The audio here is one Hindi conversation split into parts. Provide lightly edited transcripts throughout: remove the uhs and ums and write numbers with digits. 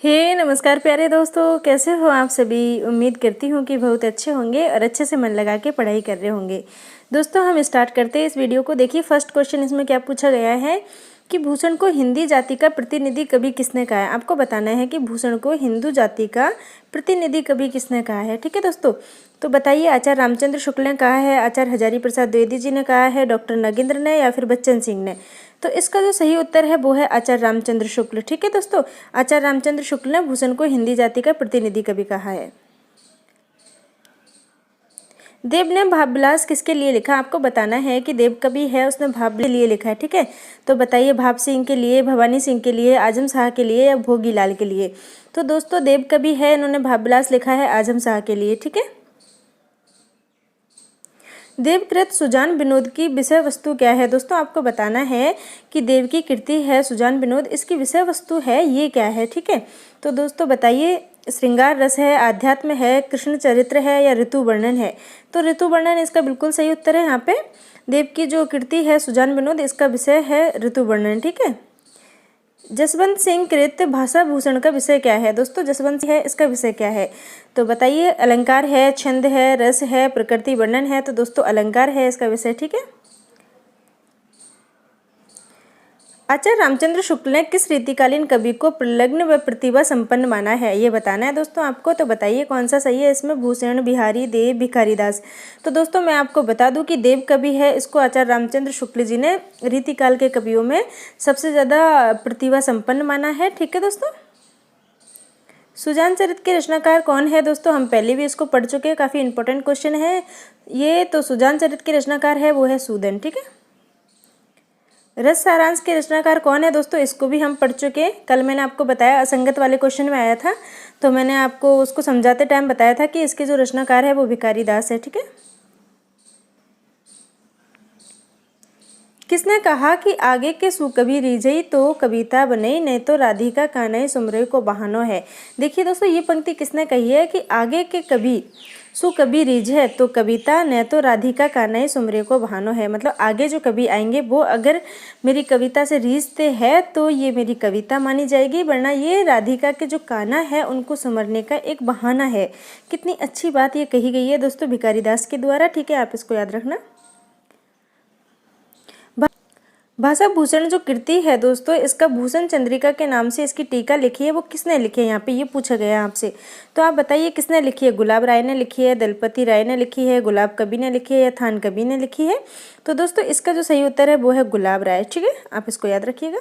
नमस्कार प्यारे दोस्तों, कैसे हो आप सभी। उम्मीद करती हूँ कि बहुत अच्छे होंगे और अच्छे से मन लगा के पढ़ाई कर रहे होंगे। दोस्तों हम स्टार्ट करते हैं इस वीडियो को। देखिए फर्स्ट क्वेश्चन इसमें क्या पूछा गया है कि भूषण को हिंदी जाति का प्रतिनिधि कवि किसने कहा है। आपको बताना है कि भूषण को हिंदू जाति का प्रतिनिधि कवि किसने कहा है। ठीक है दोस्तों, तो बताइए आचार्य रामचंद्र शुक्ल ने कहा है, आचार्य हजारी प्रसाद द्विवेदी जी ने कहा है, डॉक्टर नगेंद्र ने, या फिर बच्चन सिंह ने। तो इसका जो सही उत्तर है वो है आचार्य रामचंद्र शुक्ल। ठीक है दोस्तों, आचार्य रामचंद्र शुक्ल ने भूषण को हिंदी जाति का प्रतिनिधि कवि कहा है। देव ने भावविलास किसके लिए लिखा। आपको बताना है कि देव कवि है, उसने भाव के लिए लिखा है। ठीक है, तो बताइए भाव सिंह के लिए, भवानी सिंह के लिए, आजम शाह के लिए या भोगीलाल के लिए। तो दोस्तों देव कवि है, इन्होंने भावविलास लिखा है आजम शाह के लिए। ठीक है, देवकृत सुजान विनोद की विषय वस्तु क्या है। दोस्तों आपको बताना है कि देव की कृति है सुजान विनोद, इसकी विषय वस्तु है ये क्या है। ठीक है, तो दोस्तों बताइए श्रृंगार रस है, आध्यात्म है, कृष्ण चरित्र है या ऋतु वर्णन है। तो ऋतु वर्णन इसका बिल्कुल सही उत्तर है। यहाँ पे देव की जो कृति है सुजान विनोद, इसका विषय है ऋतु वर्णन। ठीक है, जसवंत सिंह कृत भाषा भूषण का विषय क्या है। दोस्तों जसवंत सिंह है, इसका विषय क्या है। तो बताइए अलंकार है, छंद है, रस है, प्रकृति वर्णन है। तो दोस्तों अलंकार है इसका विषय। ठीक है, आचार्य रामचंद्र शुक्ल ने किस रीतिकालीन कवि को प्रलग्न व प्रतिभा संपन्न माना है, ये बताना है दोस्तों आपको। तो बताइए कौन सा सही है इसमें, भूषण, बिहारी, देव, भिखारीदास। तो दोस्तों मैं आपको बता दूं कि देव कवि है, इसको आचार्य रामचंद्र शुक्ल जी ने रीतिकाल के कवियों में सबसे ज़्यादा प्रतिभा संपन्न माना है। ठीक है दोस्तों, सुजान चरित्र के रचनाकार कौन है। दोस्तों हम पहले भी इसको पढ़ चुके हैं, काफ़ी इंपॉर्टेंट क्वेश्चन है ये। तो सुजान चरित्र के रचनाकार है वो है सूदन। ठीक है, रस सारांश के रचनाकार कौन है। दोस्तों इसको भी हम पढ़ चुके हैं, कल मैंने आपको बताया, असंगत वाले क्वेश्चन में आया था, तो मैंने आपको उसको समझाते टाइम बताया था कि इसके जो रचनाकार है वो भिखारी दास है। ठीक है, किसने कहा कि आगे के सुकवि रिझई तो कविता बने, नहीं तो राधिका कानई सुमरई को बहानो है। देखिए दोस्तों ये पंक्ति किसने कही है कि आगे के कवि सुकवि रिझे तो कविता, न तो राधिका कानई सुमरे को बहानो है। मतलब आगे जो कवि आएंगे वो अगर मेरी कविता से रीझते हैं तो ये मेरी कविता मानी जाएगी, वरना ये राधिका के जो काना है उनको सुमरने का एक बहाना है। कितनी अच्छी बात ये कही गई है दोस्तों भिखारी दास के द्वारा। ठीक है, आप इसको याद रखना। भाषा भूषण जो कृति है दोस्तों, इसका भूषण चंद्रिका के नाम से इसकी टीका लिखी है, वो किसने लिखी है। यहाँ पे ये पूछा गया है आपसे, तो आप बताइए किसने लिखी है। गुलाब राय ने लिखी है, दलपति राय ने लिखी है, गुलाब कवि ने लिखी है या थान कवि ने लिखी है। तो दोस्तों इसका जो सही उत्तर है वो है गुलाब राय। ठीक है, आप इसको याद रखिएगा।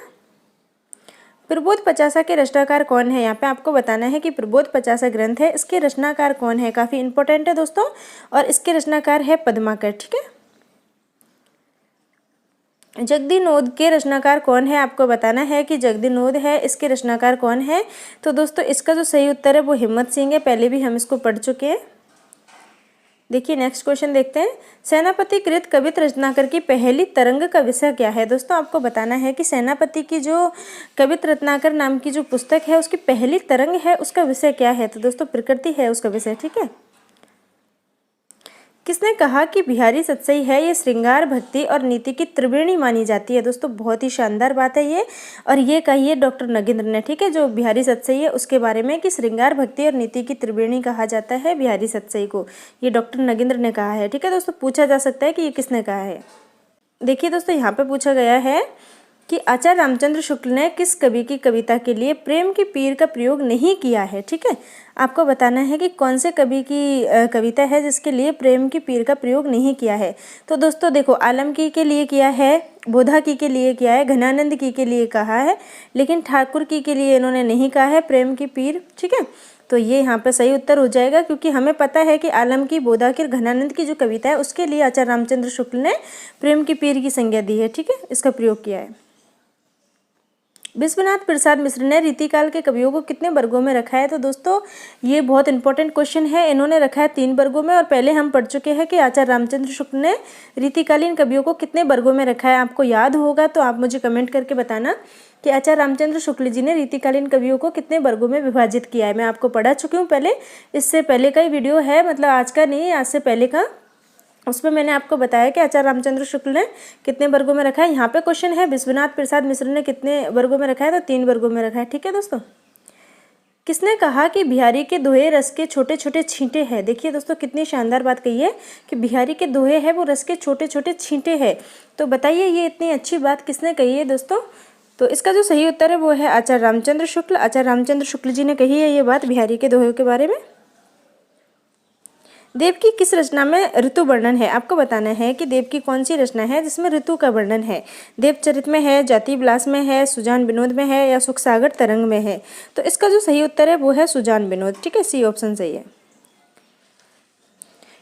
प्रबोध पचासा के रचनाकार कौन है। यहाँ पे आपको बताना है कि प्रबोध पचासा ग्रंथ है, इसके रचनाकार कौन है, काफ़ी इंपॉर्टेंट है दोस्तों, और इसके रचनाकार है पद्माकर। ठीक है, जगदीनोद के रचनाकार कौन है। आपको बताना है कि जगदीनोद है, इसके रचनाकार कौन है। तो दोस्तों इसका जो सही उत्तर है वो हिम्मत सिंह है, पहले भी हम इसको पढ़ चुके हैं। देखिए नेक्स्ट क्वेश्चन देखते हैं, सेनापति कृत कवित रत्नाकर की पहली तरंग का विषय क्या है। दोस्तों आपको बताना है कि सेनापति की जो कवित रत्नाकर नाम की जो पुस्तक है उसकी पहली तरंग है, उसका विषय क्या है। तो दोस्तों प्रकृति है उसका विषय। ठीक है, किसने कहा कि बिहारी सतसई है, ये श्रृंगार, भक्ति और नीति की त्रिवेणी मानी जाती है। दोस्तों बहुत ही शानदार बात है ये, और ये कही है डॉक्टर नगेंद्र ने। ठीक है, जो बिहारी सतसई है उसके बारे में कि श्रृंगार, भक्ति और नीति की त्रिवेणी कहा जाता है बिहारी सतसई को, ये डॉक्टर नगेंद्र ने कहा है। ठीक है दोस्तों, पूछा जा सकता है कि ये किसने कहा है। देखिए दोस्तों यहाँ पे पूछा गया है कि आचार्य रामचंद्र शुक्ल ने किस कवि की कविता के लिए प्रेम की पीर का प्रयोग नहीं किया है। ठीक है, आपको बताना है कि कौन से कवि की कविता है जिसके लिए प्रेम की पीर का प्रयोग नहीं किया है। तो दोस्तों देखो आलमकी के लिए किया है, बोधा की के लिए किया है, घनानंद की के लिए कहा है, लेकिन ठाकुर की के लिए इन्होंने नहीं कहा है प्रेम की पीर। ठीक है, तो ये यहाँ पे सही उत्तर हो जाएगा, क्योंकि हमें पता है कि आलम की, बोधा की, घनानंद की जो कविता है उसके लिए आचार्य रामचंद्र शुक्ल ने प्रेम की पीर की संज्ञा दी है। ठीक है, इसका प्रयोग किया है। विश्वनाथ प्रसाद मिश्र ने रीतिकाल के कवियों को कितने वर्गों में रखा है। तो दोस्तों ये बहुत इंपॉर्टेंट क्वेश्चन है, इन्होंने रखा है 3 वर्गों में, और पहले हम पढ़ चुके हैं कि आचार्य रामचंद्र शुक्ल ने रीतिकालीन कवियों को कितने वर्गों में रखा है। आपको याद होगा तो आप मुझे कमेंट करके बताना कि आचार्य रामचंद्र शुक्ल जी ने रीतिकालीन कवियों को कितने वर्गों में विभाजित किया है। मैं आपको पढ़ा चुकी हूँ पहले, इससे पहले का ही वीडियो है, मतलब आज का नहीं, आज से पहले का, उसमें मैंने आपको बताया कि आचार्य रामचंद्र शुक्ल ने कितने वर्गों में रखा है। यहाँ पे क्वेश्चन है विश्वनाथ प्रसाद मिश्र ने कितने वर्गों में रखा है, तो 3 वर्गों में रखा है। ठीक है दोस्तों, किसने कहा कि बिहारी के दोहे रस के छोटे छोटे छींटे हैं। देखिए दोस्तों कितनी शानदार बात कही है कि बिहारी के दोहे हैं वो रस के छोटे छोटे छींटे हैं। तो बताइए ये इतनी अच्छी बात किसने कही है दोस्तों। तो इसका जो सही उत्तर है वो है आचार्य रामचंद्र शुक्ल। आचार्य रामचंद्र शुक्ल जी ने कही है ये बात बिहारी के दोहे के बारे में। देव की किस रचना में ऋतु वर्णन है। आपको बताना है कि देव की कौन सी रचना है जिसमें ऋतु का वर्णन है। देवचरित में है, जाति विलास में है, सुजान विनोद में है या सुखसागर तरंग में है। तो इसका जो सही उत्तर है वो है सुजान विनोद। ठीक है, सी ऑप्शन सही है।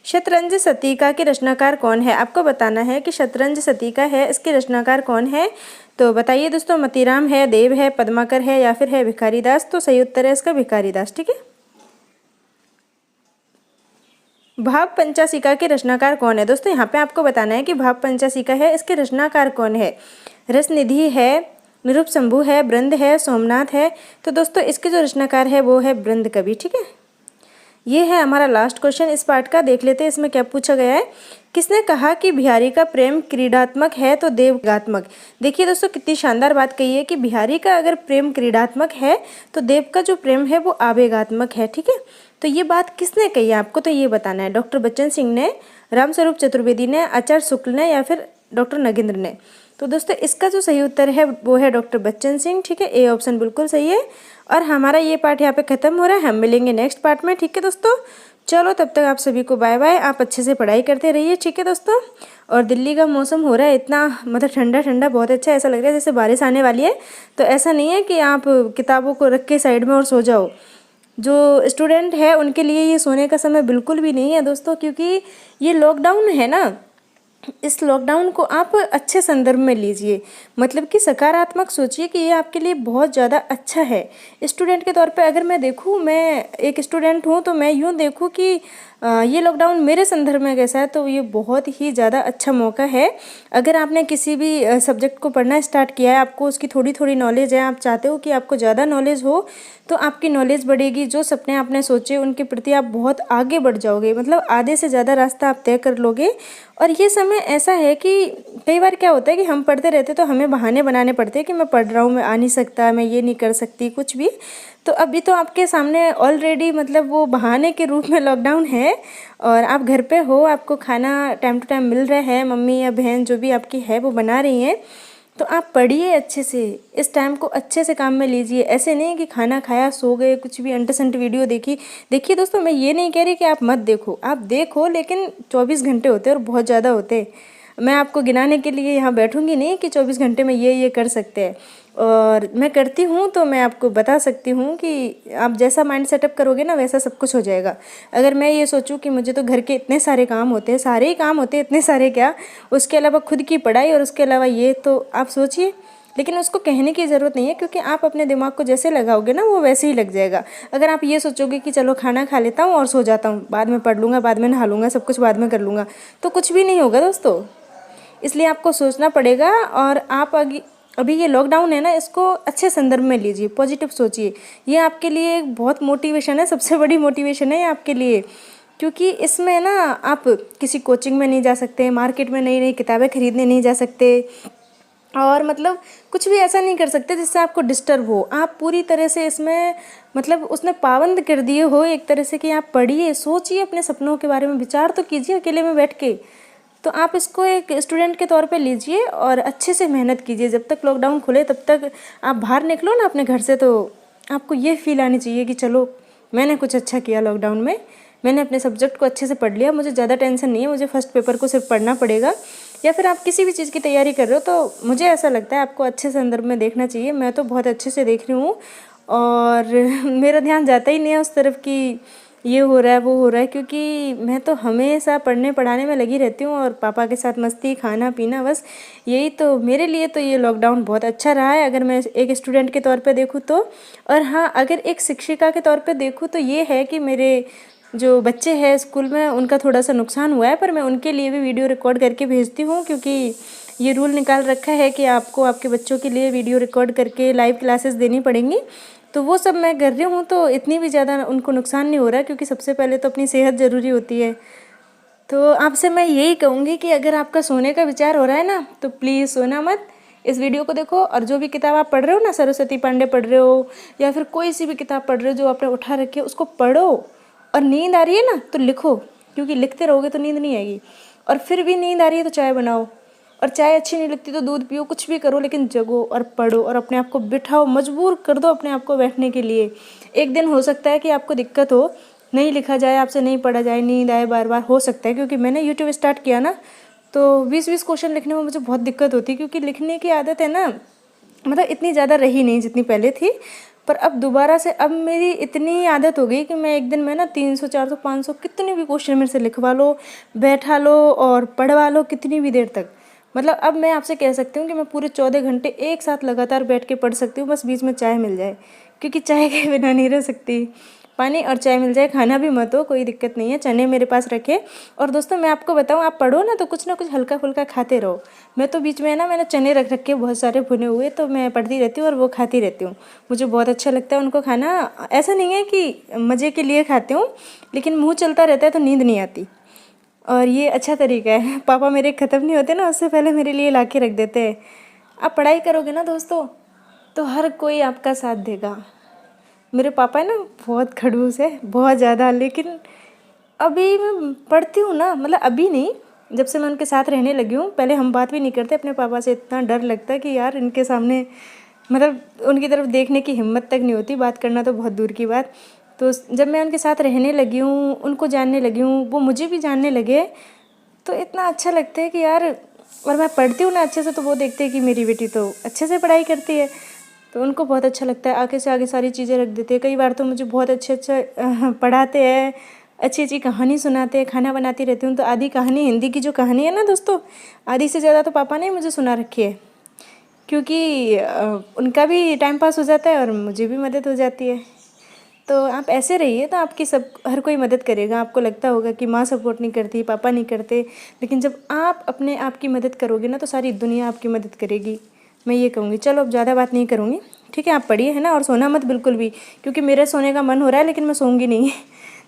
शतरंज शतीका के रचनाकार कौन है। आपको बताना है कि शतरंज शतीका है इसके रचनाकार कौन है। तो बताइए दोस्तों, मतीराम है, देव है, पद्माकर है या फिर है भिखारी दास। तो सही उत्तर है इसका भिखारी दास। ठीक है। भाव पंचाशिका के रचनाकार कौन है। दोस्तों यहाँ पे आपको बताना है कि भाव पंचाशिका है इसके रचनाकार कौन है। रसनिधि है, निरुप शंभु है, बृंद है, सोमनाथ है। तो दोस्तों इसके जो रचनाकार है वो है बृंद कवि। ठीक है, ये है हमारा लास्ट क्वेश्चन इस पार्ट का। देख लेते हैं इसमें क्या पूछा गया है। किसने कहा कि बिहारी का प्रेम क्रीडात्मक है तो देवगात्मक। देखिए दोस्तों कितनी शानदार बात कही है कि बिहारी का अगर प्रेम क्रीडात्मक है तो देव का जो प्रेम है वो आवेगात्मक है। ठीक है, तो ये बात किसने कही है आपको तो ये बताना है। डॉक्टर बच्चन सिंह ने, रामस्वरूप चतुर्वेदी ने, आचार्य शुक्ल ने या फिर डॉक्टर नगेंद्र ने। तो दोस्तों इसका जो सही उत्तर है वो है डॉक्टर बच्चन सिंह। ठीक है, ए ऑप्शन बिल्कुल सही है। और हमारा ये पार्ट यहाँ पे खत्म हो रहा है। हम मिलेंगे नेक्स्ट पार्ट में। ठीक है दोस्तों, चलो तब तक आप सभी को बाय बाय। आप अच्छे से पढ़ाई करते रहिए। ठीक है दोस्तों, और दिल्ली का मौसम हो रहा है इतना मतलब ठंडा ठंडा, बहुत अच्छा, ऐसा लग रहा है जैसे बारिश आने वाली है। तो ऐसा नहीं है कि आप किताबों को रख के साइड में और सो जाओ। जो स्टूडेंट है उनके लिए ये सोने का समय बिल्कुल भी नहीं है दोस्तों, क्योंकि ये लॉकडाउन है ना, इस लॉकडाउन को आप अच्छे संदर्भ में लीजिए। मतलब कि सकारात्मक सोचिए कि ये आपके लिए बहुत ज़्यादा अच्छा है। स्टूडेंट के तौर पे अगर मैं देखूँ, मैं एक स्टूडेंट हूँ, तो मैं यूँ देखूँ कि ये लॉकडाउन मेरे संदर्भ में कैसा है, तो ये बहुत ही ज़्यादा अच्छा मौका है। अगर आपने किसी भी सब्जेक्ट को पढ़ना स्टार्ट किया है, आपको उसकी थोड़ी थोड़ी नॉलेज है, आप चाहते हो कि आपको ज़्यादा नॉलेज हो, तो आपकी नॉलेज बढ़ेगी। जो सपने आपने सोचे उनके प्रति आप बहुत आगे बढ़ जाओगे, मतलब आधे से ज़्यादा रास्ता आप तय कर लोगे। और ये समय ऐसा है कि कई बार क्या होता है कि हम पढ़ते रहते तो हमें बहाने बनाने पड़ते हैं कि मैं पढ़ रहा हूँ, मैं आ नहीं सकता, मैं ये नहीं कर सकती कुछ भी। तो अभी तो आपके सामने ऑलरेडी मतलब वो बहाने के रूप में लॉकडाउन है और आप घर पे हो, आपको खाना टाइम टू टाइम मिल रहा है, मम्मी या बहन जो भी आपकी है वो बना रही हैं। तो आप पढ़िए अच्छे से, इस टाइम को अच्छे से काम में लीजिए। ऐसे नहीं कि खाना खाया सो गए, कुछ भी अंटसंट वीडियो देखी। देखिए दोस्तों, मैं ये नहीं कह रही कि आप मत देखो, आप देखो, लेकिन 24 घंटे होते हैं और बहुत ज़्यादा होते हैं। मैं आपको गिनाने के लिए यहाँ बैठूंगी नहीं कि 24 घंटे में ये कर सकते हैं, और मैं करती हूँ तो मैं आपको बता सकती हूँ कि आप जैसा माइंड सेटअप करोगे ना वैसा सब कुछ हो जाएगा। अगर मैं ये सोचूं कि मुझे तो घर के इतने सारे काम होते हैं, सारे ही काम होते हैं, इतने सारे क्या, उसके अलावा खुद की पढ़ाई और उसके अलावा ये, तो आप सोचिए। लेकिन उसको कहने की ज़रूरत नहीं है, क्योंकि आप अपने दिमाग को जैसे लगाओगे ना वो वैसे ही लग जाएगा। अगर आप ये सोचोगे कि चलो खाना खा लेता हूँ और सो जाता हूँ, बाद में पढ़ लूँगा, बाद में नहा लूँगा, सब कुछ बाद में कर लूँगा, तो कुछ भी नहीं होगा दोस्तों। इसलिए आपको सोचना पड़ेगा। और आप अभी ये लॉकडाउन है ना, इसको अच्छे संदर्भ में लीजिए, पॉजिटिव सोचिए। ये आपके लिए एक बहुत मोटिवेशन है, सबसे बड़ी मोटिवेशन है ये आपके लिए। क्योंकि इसमें ना आप किसी कोचिंग में नहीं जा सकते, मार्केट में नई नई किताबें खरीदने नहीं जा सकते, और मतलब कुछ भी ऐसा नहीं कर सकते जिससे आपको डिस्टर्ब हो। आप पूरी तरह से इसमें मतलब उसने पाबंद कर दिए हो एक तरह से कि आप पढ़िए, सोचिए, अपने सपनों के बारे में विचार तो कीजिए अकेले में बैठ के। तो आप इसको एक स्टूडेंट के तौर पे लीजिए और अच्छे से मेहनत कीजिए। जब तक लॉकडाउन खुले तब तक आप बाहर निकलो ना अपने घर से, तो आपको ये फील आनी चाहिए कि चलो मैंने कुछ अच्छा किया लॉकडाउन में, मैंने अपने सब्जेक्ट को अच्छे से पढ़ लिया, मुझे ज़्यादा टेंशन नहीं है, मुझे फर्स्ट पेपर को सिर्फ पढ़ना पड़ेगा। या फिर आप किसी भी चीज़ की तैयारी कर रहे हो, तो मुझे ऐसा लगता है आपको अच्छे संदर्भ में देखना चाहिए। मैं तो बहुत अच्छे से देख रही हूँ और मेरा ध्यान जाता ही नहीं है उस तरफ कि ये हो रहा है वो हो रहा है, क्योंकि मैं तो हमेशा पढ़ने पढ़ाने में लगी रहती हूँ और पापा के साथ मस्ती, खाना पीना, बस यही। तो मेरे लिए तो ये लॉकडाउन बहुत अच्छा रहा है, अगर मैं एक स्टूडेंट के तौर पे देखूँ तो। और हाँ, अगर एक शिक्षिका के तौर पे देखूँ तो ये है कि मेरे जो बच्चे हैं स्कूल में उनका थोड़ा सा नुकसान हुआ है, पर मैं उनके लिए भी वीडियो रिकॉर्ड करके भेजती हूँ, क्योंकि ये रूल निकाल रखा है कि आपको आपके बच्चों के लिए वीडियो रिकॉर्ड करके लाइव क्लासेस देनी पड़ेंगी। तो वो सब मैं कर रही हूँ, तो इतनी भी ज़्यादा उनको नुकसान नहीं हो रहा है, क्योंकि सबसे पहले तो अपनी सेहत ज़रूरी होती है। तो आपसे मैं यही कहूँगी कि अगर आपका सोने का विचार हो रहा है ना, तो प्लीज़ सोना मत, इस वीडियो को देखो और जो भी किताब आप पढ़ रहे हो ना, सरस्वती पांडे पढ़ रहे हो या फिर कोई सी भी किताब पढ़ रहे हो जो आपने उठा रखी है, उसको पढ़ो। और नींद आ रही है ना तो लिखो, क्योंकि लिखते रहोगे तो नींद नहीं आएगी। और फिर भी नींद आ रही है तो चाय बनाओ, और चाय अच्छी नहीं लगती तो दूध पियो, कुछ भी करो लेकिन जगो और पढ़ो और अपने आप को बिठाओ, मजबूर कर दो अपने आप को बैठने के लिए। एक दिन हो सकता है कि आपको दिक्कत हो, नहीं लिखा जाए आपसे, नहीं पढ़ा जाए, नींद आए बार बार, हो सकता है। क्योंकि मैंने यूट्यूब स्टार्ट किया ना तो 20-20 क्वेश्चन लिखने में मुझे बहुत दिक्कत होती, क्योंकि लिखने की आदत है ना, मतलब इतनी ज़्यादा रही नहीं जितनी पहले थी। पर अब दोबारा से अब मेरी इतनी आदत हो गई कि मैं एक दिन में ना 300 400 500 कितने भी क्वेश्चन मेरे से लिखवा लो, बैठा लो और पढ़वा लो कितनी भी देर तक। मतलब अब मैं आपसे कह सकती हूँ कि मैं पूरे 14 घंटे एक साथ लगातार बैठ के पढ़ सकती हूँ, बस बीच में चाय मिल जाए, क्योंकि चाय के बिना नहीं रह सकती। पानी और चाय मिल जाए, खाना भी मत हो, कोई दिक्कत नहीं है, चने मेरे पास रखे। और दोस्तों मैं आपको बताऊँ, आप पढ़ो ना तो कुछ ना कुछ हल्का फुल्का खाते रहो। मैं तो बीच में ना मैंने चने रख रखे बहुत सारे भुने हुए, तो मैं पढ़ती रहती हूँ और वो खाती रहती हूँ। मुझे बहुत अच्छा लगता है उनको खाना। ऐसा नहीं है कि मज़े के लिए खाती हूँ, लेकिन मुँह चलता रहता है तो नींद नहीं आती, और ये अच्छा तरीका है। पापा मेरे ख़त्म नहीं होते ना, उससे पहले मेरे लिए ला के रख देते हैं। आप पढ़ाई करोगे ना दोस्तों तो हर कोई आपका साथ देगा। मेरे पापा है ना बहुत खड़ूस है, बहुत ज़्यादा, लेकिन अभी मैं पढ़ती हूँ ना, मतलब अभी नहीं, जब से मैं उनके साथ रहने लगी हूँ। पहले हम बात भी नहीं करते अपने पापा से, इतना डर लगता है कि यार इनके सामने, मतलब उनकी तरफ देखने की हिम्मत तक नहीं होती, बात करना तो बहुत दूर की बात। तो जब मैं उनके साथ रहने लगी हूँ, उनको जानने लगी हूँ, वो मुझे भी जानने लगे, तो इतना अच्छा लगता है कि यार, और मैं पढ़ती हूँ ना अच्छे से तो वो देखते हैं कि मेरी बेटी तो अच्छे से पढ़ाई करती है, तो उनको बहुत अच्छा लगता है। आगे से आगे सारी चीज़ें रख देते हैं। कई बार तो मुझे बहुत अच्छे पढ़ाते हैं, अच्छी अच्छी कहानी सुनाते हैं। खाना बनाती रहती हूँ तो आधी कहानी, हिंदी की जो कहानी है ना दोस्तों, आधी से ज़्यादा तो पापा ने मुझे सुना रखी है, क्योंकि उनका भी टाइम पास हो जाता है और मुझे भी मदद हो जाती है। तो आप ऐसे रहिए तो आपकी सब, हर कोई मदद करेगा। आपको लगता होगा कि माँ सपोर्ट नहीं करती, पापा नहीं करते, लेकिन जब आप अपने आप की मदद करोगे ना तो सारी दुनिया आपकी मदद करेगी, मैं ये कहूँगी। चलो अब ज़्यादा बात नहीं करूँगी, ठीक है, आप पढ़िए, है ना, और सोना मत बिल्कुल भी, क्योंकि मेरे सोने का मन हो रहा है लेकिन मैं सोऊंगी नहीं।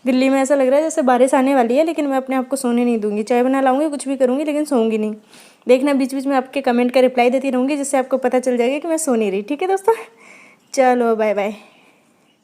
दिल्ली में ऐसा लग रहा है जैसे बारिश आने वाली है, लेकिन मैं अपने आप को सोने नहीं दूंगी। चाय बना लाऊंगी, कुछ भी करूँगी, लेकिन सोऊंगी नहीं। देखना बीच बीच में आपके कमेंट का रिप्लाई देती रहूँगी, जिससे आपको पता चल जाएगा कि मैं सो नहीं रही। ठीक है दोस्तों, चलो बाय बाय।